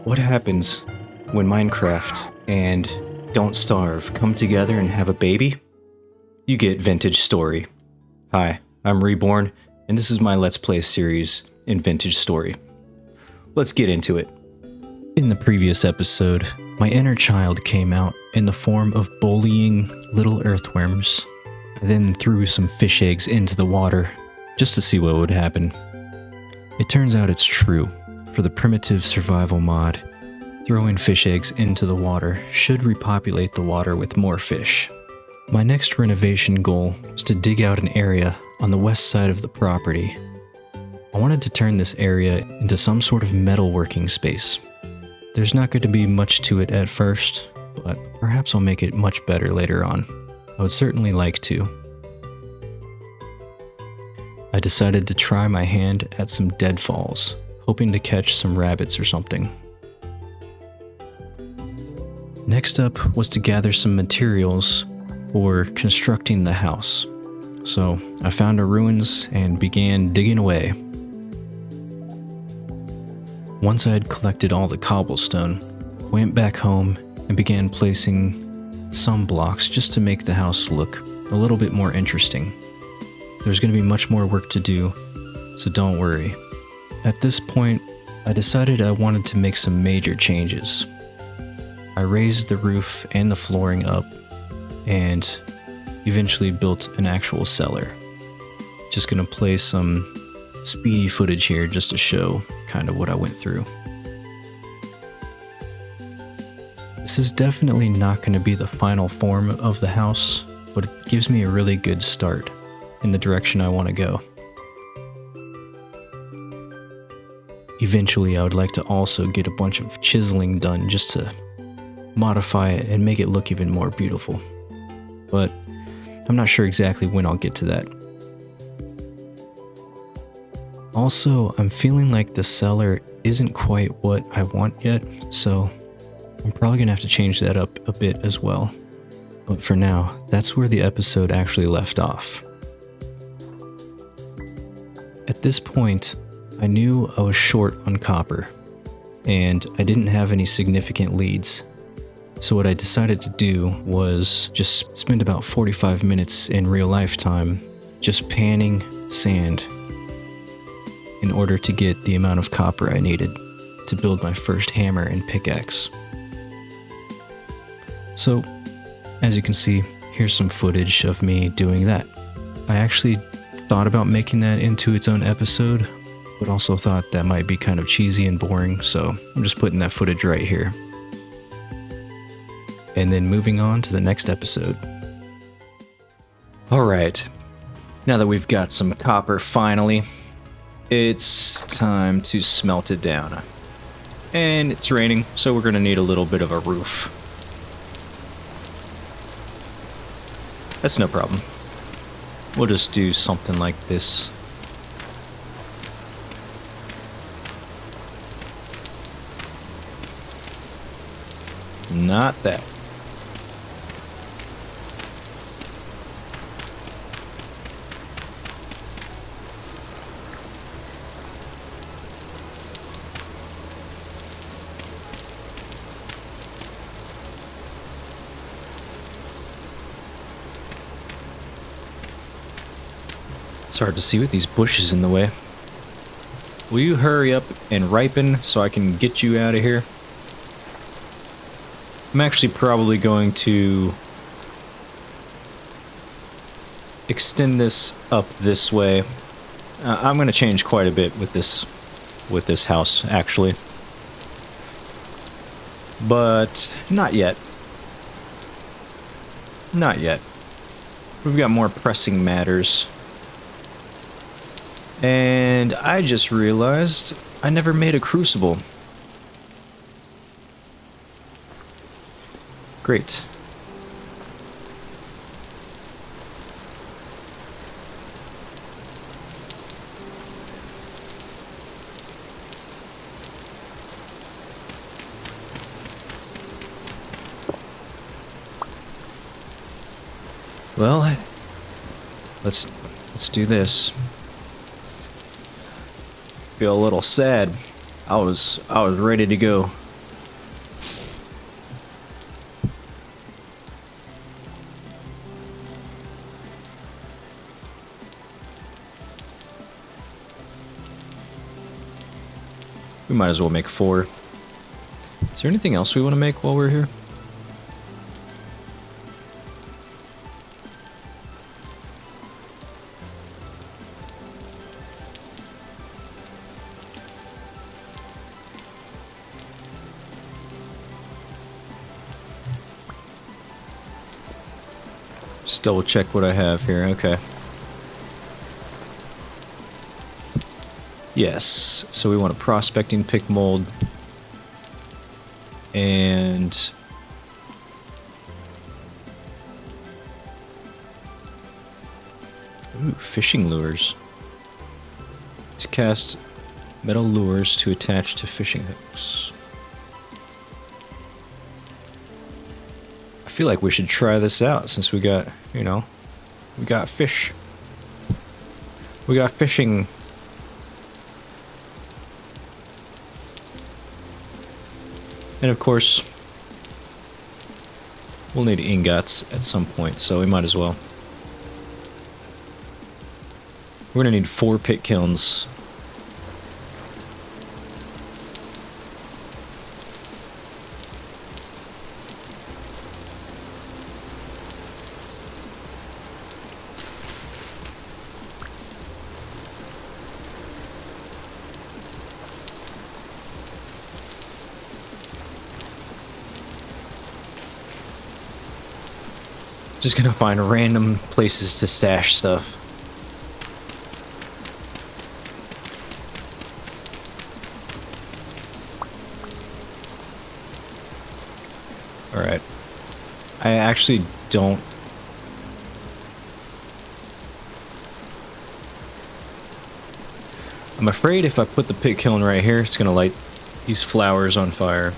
What happens when Minecraft and Don't Starve come together and have a baby? You get Vintage Story. Hi, I'm Reborn, and this is my Let's Play series in Vintage Story. Let's get into it. In the previous episode, my inner child came out in the form of bullying little earthworms. I then threw some fish eggs into the water just to see what would happen. It turns out it's true. For the primitive survival mod, throwing fish eggs into the water should repopulate the water with more fish. My next renovation goal is to dig out an area on the west side of the property. I wanted to turn this area into some sort of metalworking space. There's not going to be much to it at first, but perhaps I'll make it much better later on. I would certainly like to. I decided to try my hand at some deadfalls, hoping to catch some rabbits or something. Next up was to gather some materials for constructing the house. So I found a ruins and began digging away. Once I had collected all the cobblestone, I went back home and began placing some blocks just to make the house look a little bit more interesting. There's going to be much more work to do, so don't worry. At this point, I decided I wanted to make some major changes. I raised the roof and the flooring up, and eventually built an actual cellar. Just gonna play some speedy footage here just to show kind of what I went through. This is definitely not gonna be the final form of the house, but it gives me a really good start in the direction I want to go. Eventually, I would like to also get a bunch of chiseling done just to modify it and make it look even more beautiful. But I'm not sure exactly when I'll get to that. Also, I'm feeling like the cellar isn't quite what I want yet, so I'm probably gonna have to change that up a bit as well. But for now, that's where the episode actually left off. At this point, I knew I was short on copper, and I didn't have any significant leads. So what I decided to do was just spend about 45 minutes in real life time just panning sand in order to get the amount of copper I needed to build my first hammer and pickaxe. So, as you can see, here's some footage of me doing that. I actually thought about making that into its own episode, but also thought that might be kind of cheesy and boring, so I'm just putting that footage right here. And then moving on to the next episode. Alright, now that we've got some copper finally, it's time to smelt it down. And it's raining, so we're gonna need a little bit of a roof. That's no problem. We'll just do something like this. Not that. It's hard to see with these bushes in the way. Will you hurry up and ripen so I can get you out of here? I'm actually probably going to extend this up this way. I'm going to change quite a bit with this house, actually. But not yet. Not yet. We've got more pressing matters. And I just realized I never made a crucible. Great. Well, let's do this. Feel a little sad. I was ready to go We might as well make 4. Is there anything else we want to make while we're here? Just double check what I have here. Okay. Yes. So we want a prospecting pick mold. And ooh, fishing lures. To cast metal lures to attach to fishing hooks. I feel like we should try this out since we got, you know, we got fish. We got fishing. And of course, we'll need ingots at some point, so we might as well. We're gonna need 4 pit kilns. Just gonna find random places to stash stuff. Alright. I actually don't... I'm afraid if I put the pit kiln right here, it's gonna light these flowers on fire.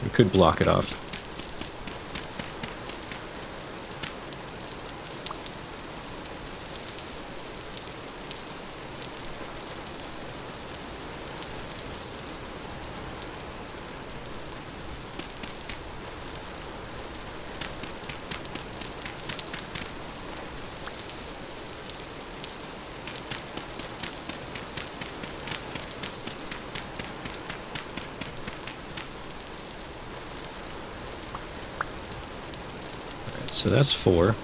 We could block it off. So that's 4.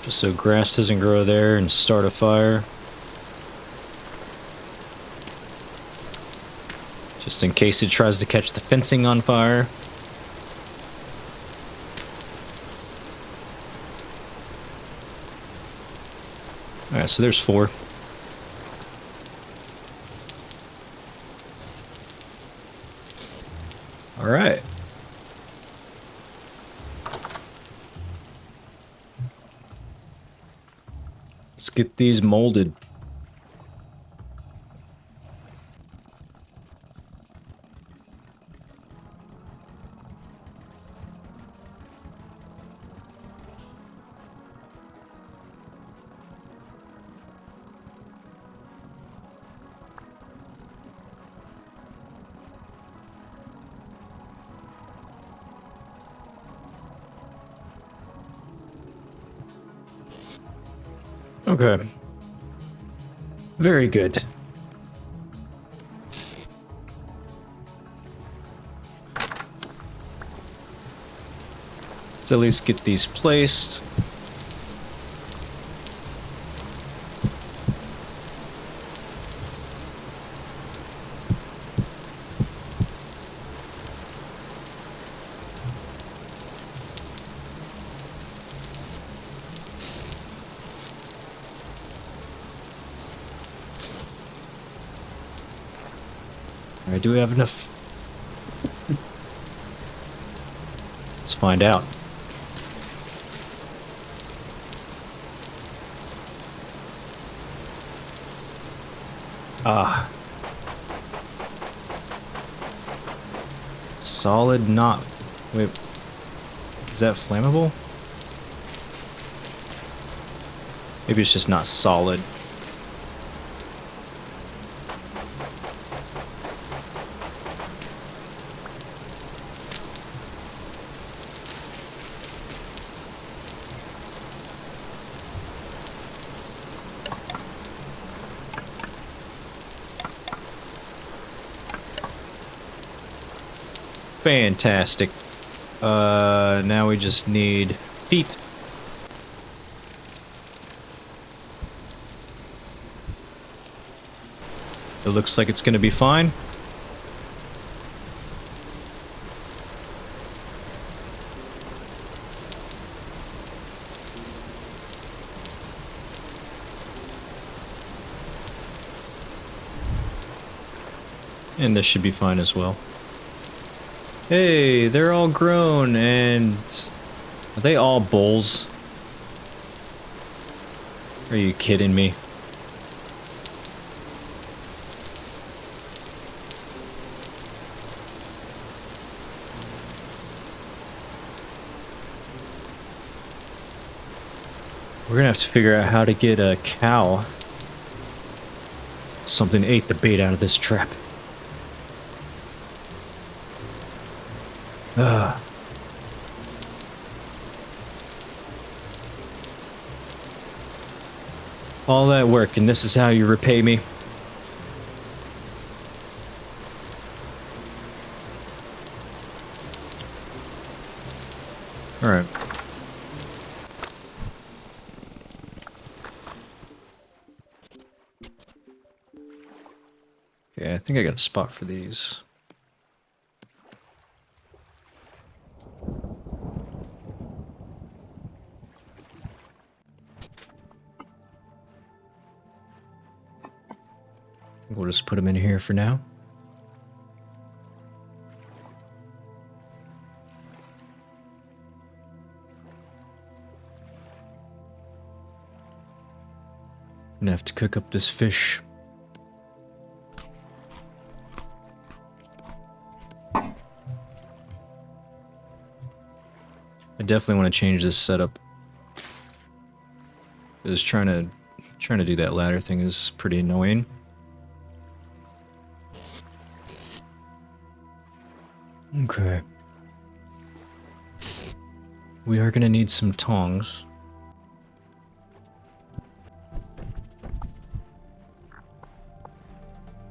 Just so grass doesn't grow there and start a fire. Just in case it tries to catch the fencing on fire. Alright, so there's 4. All right. Let's get these molded. Okay. Very good. Let's at least get these placed. Alright, do we have enough? Let's find out. Ah. Solid knot. Wait. Is that flammable? Maybe it's just not solid. Fantastic. Now we just need feet. It looks like it's gonna be fine. And this should be fine as well. Hey, they're all grown, and are they all bulls? Are you kidding me? We're gonna have to figure out how to get a cow. Something ate the bait out of this trap. Ugh. All that work, and this is how you repay me? Alright. Okay, I think I got a spot for these. We'll just put them in here for now. I'm gonna have to cook up this fish. I definitely want to change this setup. Because trying to do that ladder thing is pretty annoying. Okay. We are gonna need some tongs.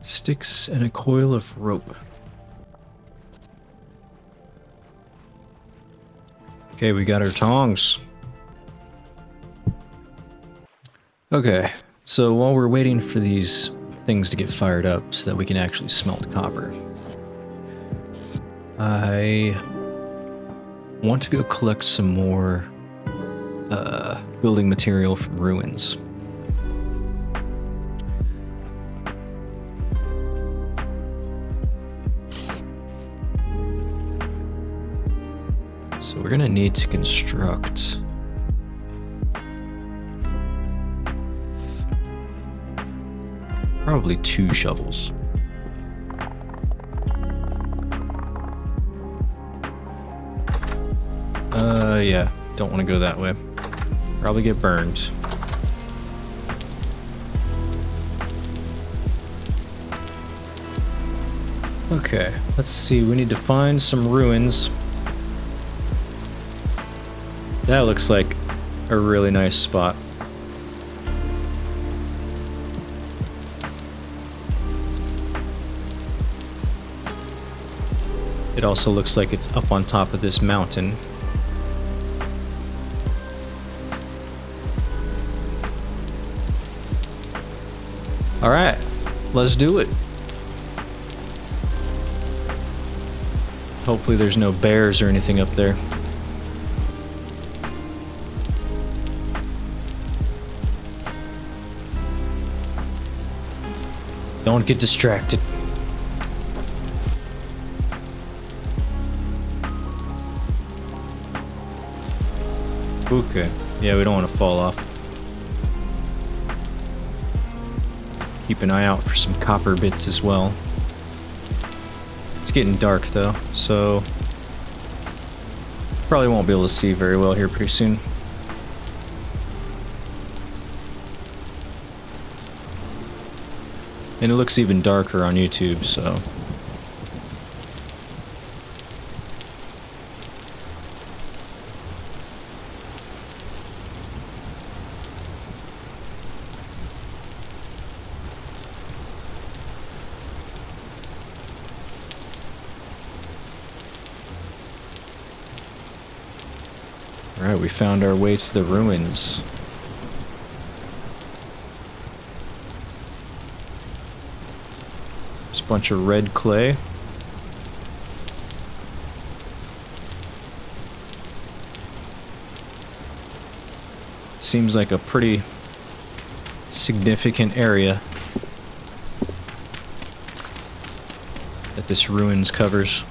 Sticks and a coil of rope. Okay, we got our tongs. Okay, so while we're waiting for these things to get fired up so that we can actually smelt copper, I want to go collect some more building material from ruins. So we're gonna need to construct probably 2 shovels. Yeah, don't want to go that way. Probably get burned. Okay, let's see, we need to find some ruins. That looks like a really nice spot. It also looks like it's up on top of this mountain. Alright, let's do it. Hopefully there's no bears or anything up there. Don't get distracted. Okay, yeah, we don't want to fall off. Keep an eye out for some copper bits as well. It's getting dark though, so probably won't be able to see very well here pretty soon. And it looks even darker on YouTube, so. Alright, we found our way to the ruins. There's a bunch of red clay. Seems like a pretty significant area that this ruins covers.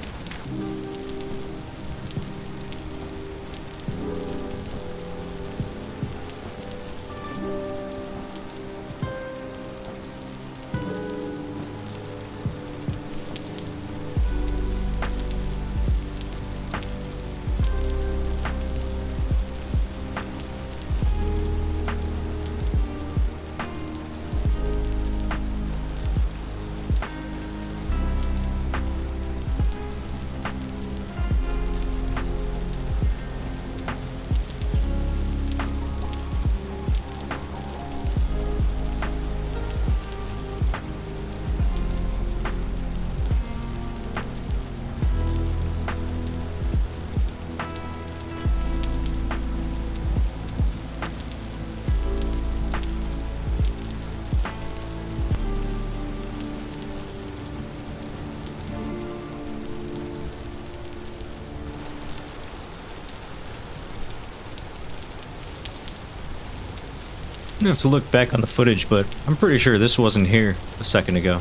I'm gonna have to look back on the footage, but I'm pretty sure this wasn't here a second ago.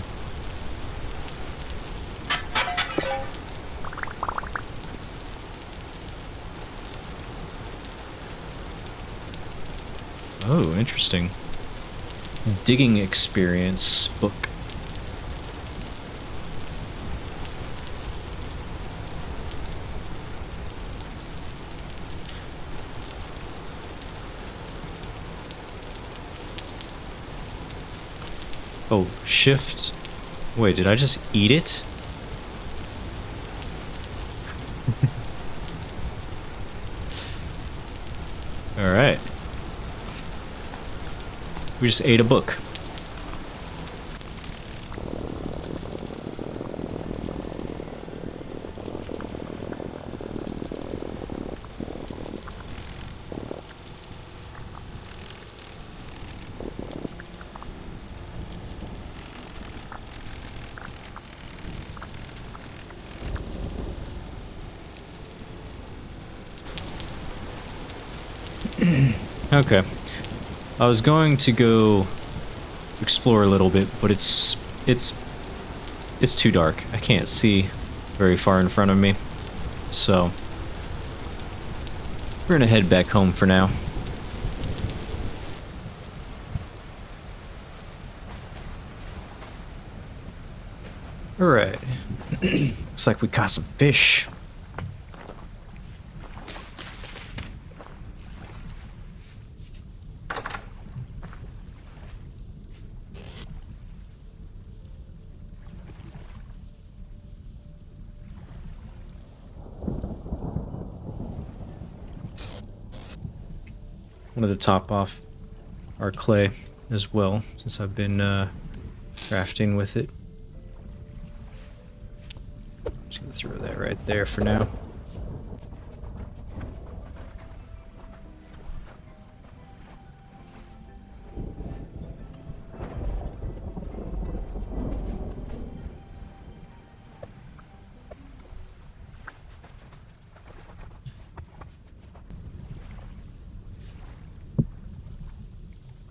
Oh, interesting. Digging experience book. Oh, shift. Wait, did I just eat it? Alright. We just ate a book. Okay. I was going to go explore a little bit, but it's too dark. I can't see very far in front of me. So we're gonna head back home for now. Alright. Looks like we caught some fish. Wanted to top off our clay as well, since I've been crafting with it. Just gonna throw that right there for now.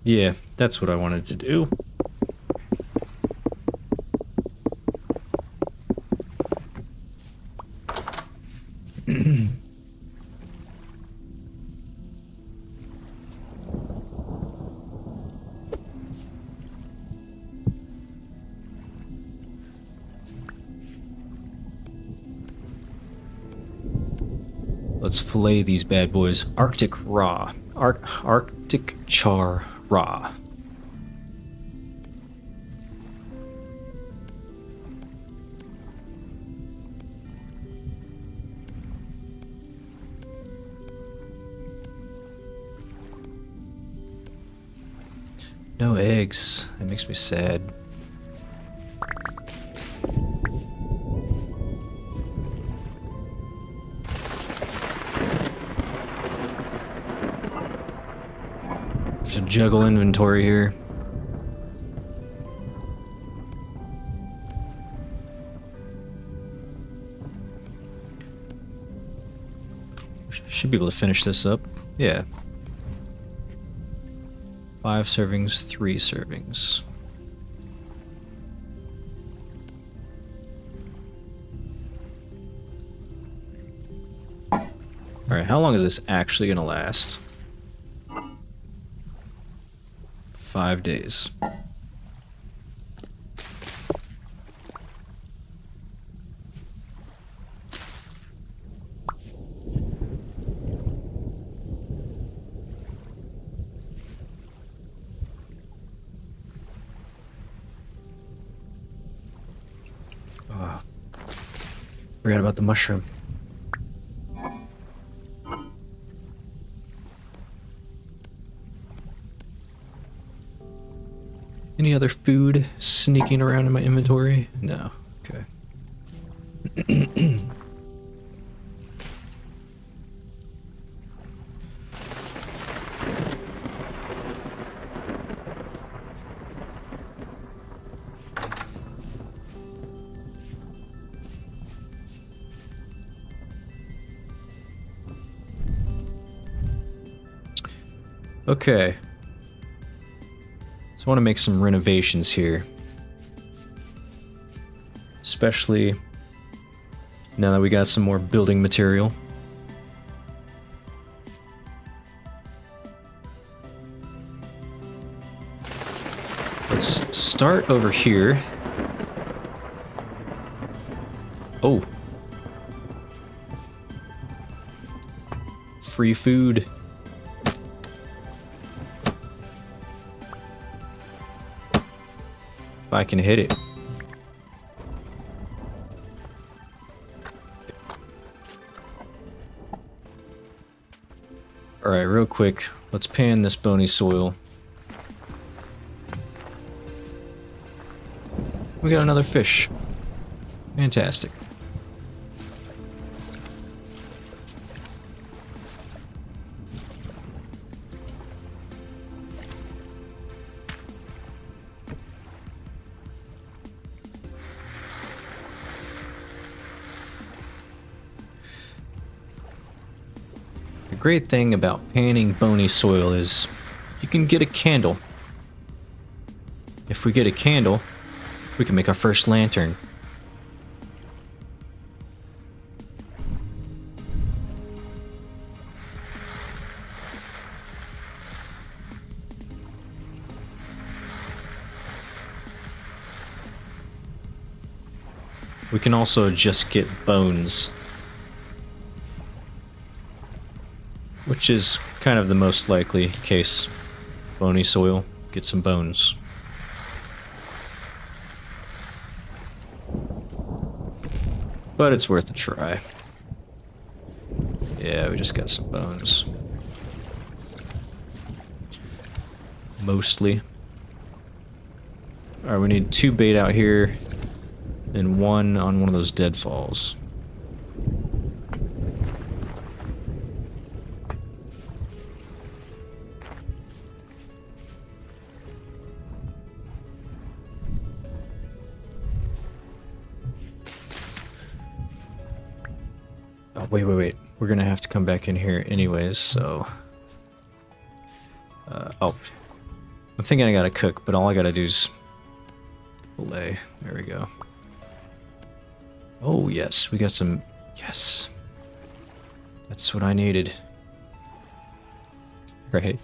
Yeah, that's what I wanted to do. Let's fillet these bad boys. Arctic raw. Arctic char raw. No eggs. That makes me sad. have to juggle inventory here. Should be able to finish this up. Yeah. 5 servings, 3 servings. Alright, how long is this actually gonna last? 5 days. Oh, forgot about the mushroom. Any other food sneaking around in my inventory? No. Okay. Okay. So I want to make some renovations here. Especially now that we got some more building material. Let's start over here. Oh. Free food. If I can hit it. Alright, real quick, let's pan this bony soil. We got another fish. Fantastic. The great thing about panning bony soil is you can get a candle. If we get a candle, we can make our first lantern. We can also just get bones, which is kind of the most likely case. Bony soil, get some bones. But it's worth a try. Yeah, we just got some bones. Mostly. Alright, we need 2 bait out here, and 1 on one of those deadfalls. Oh, wait. We're gonna have to come back in here anyways, so... oh. I'm thinking I gotta cook, but all I gotta do is... fillet. There we go. Oh, yes, we got some... Yes. That's what I needed. Right.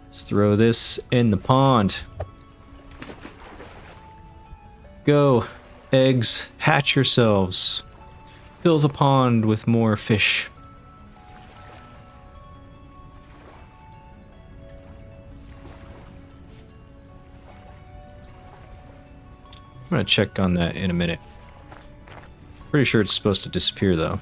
Let's throw this in the pond. Go. Eggs, hatch yourselves. Fill the pond with more fish. I'm gonna check on that in a minute. Pretty sure it's supposed to disappear though.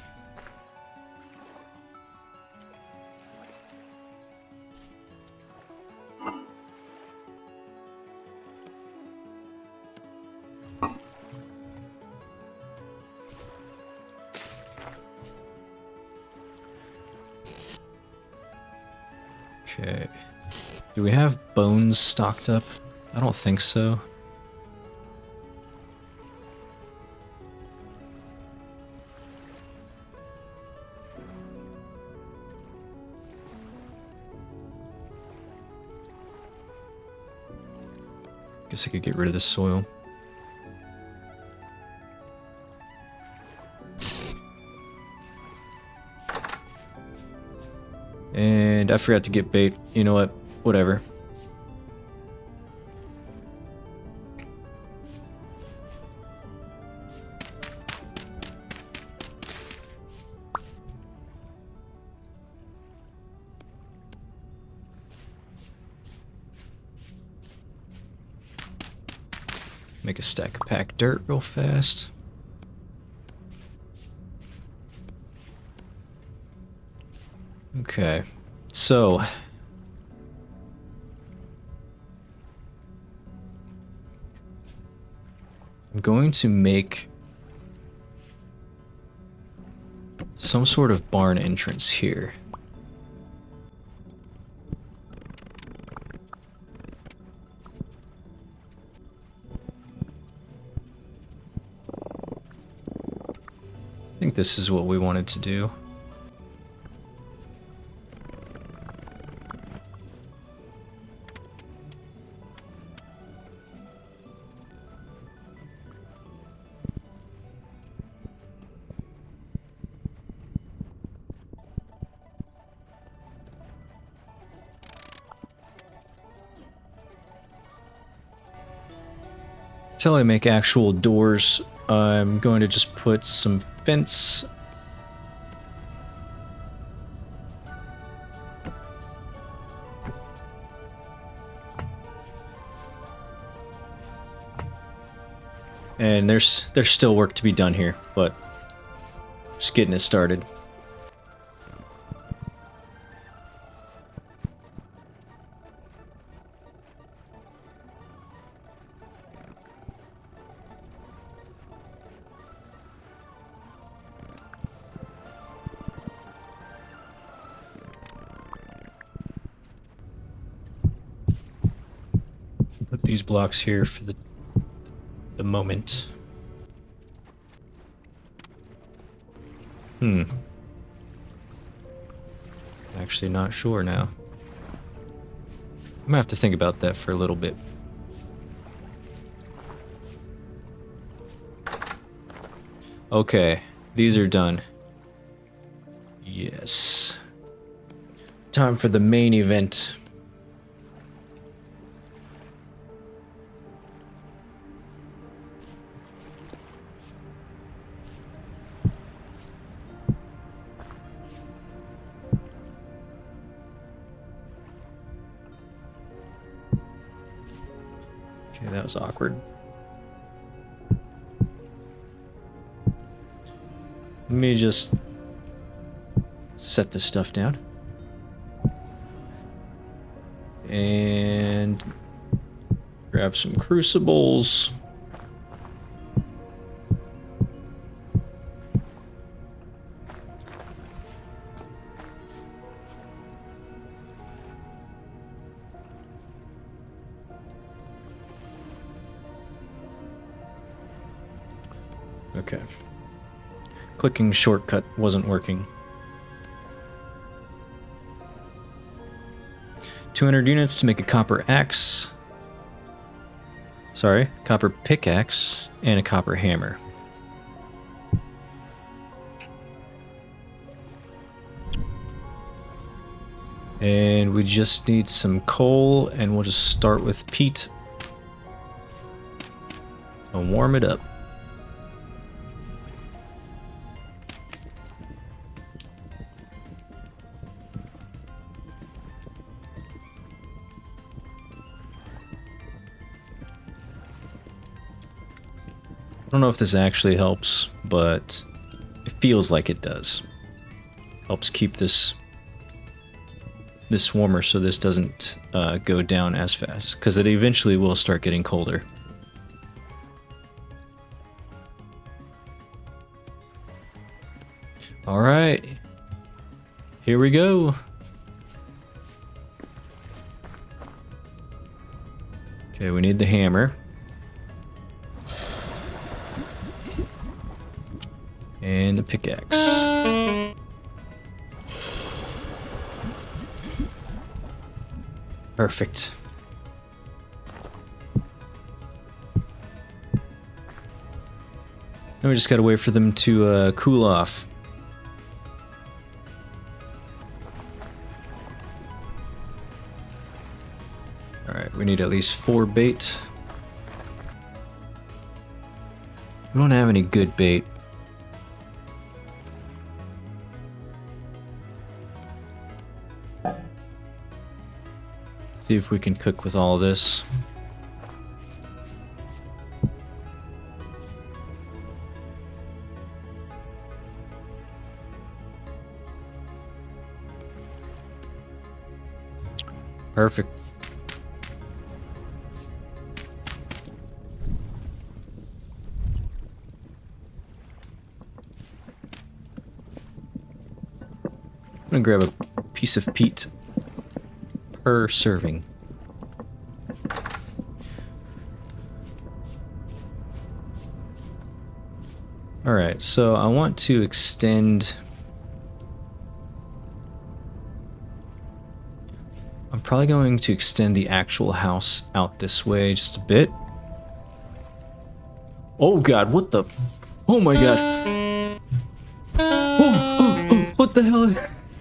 Okay. Do we have bones stocked up? I don't think so. Guess I could get rid of this soil. And I forgot to get bait. You know what? Whatever. Make a stack of packed dirt real fast. Okay, so I'm going to make some sort of barn entrance here. I think this is what we wanted to do. Until I make actual doors, I'm going to just put some fence. And there's still work to be done here, but just getting it started. Put these blocks here for the moment. Actually not sure now. I'm gonna have to think about that for a little bit. Okay, these are done. Yes. Time for the main event. Okay, that was awkward. Let me just set this stuff down. And grab some crucibles. Okay. Clicking shortcut wasn't working. 200 units to make a copper axe. Sorry, copper pickaxe and a copper hammer. And we just need some coal, and we'll just start with peat and warm it up. I don't know if this actually helps, but it feels like it does. Helps keep this warmer so this doesn't go down as fast, because it eventually will start getting colder. All right, here we go. Okay, we need the hammer. And the pickaxe. Perfect. Now we just gotta wait for them to cool off. Alright, we need at least 4 bait. We don't have any good bait. See if we can cook with all of this. Perfect. I'm gonna grab a piece of peat per serving. Alright, so I want to extend... I'm probably going to extend the actual house out this way just a bit. Oh god, what the... Oh my god. Oh, what the hell?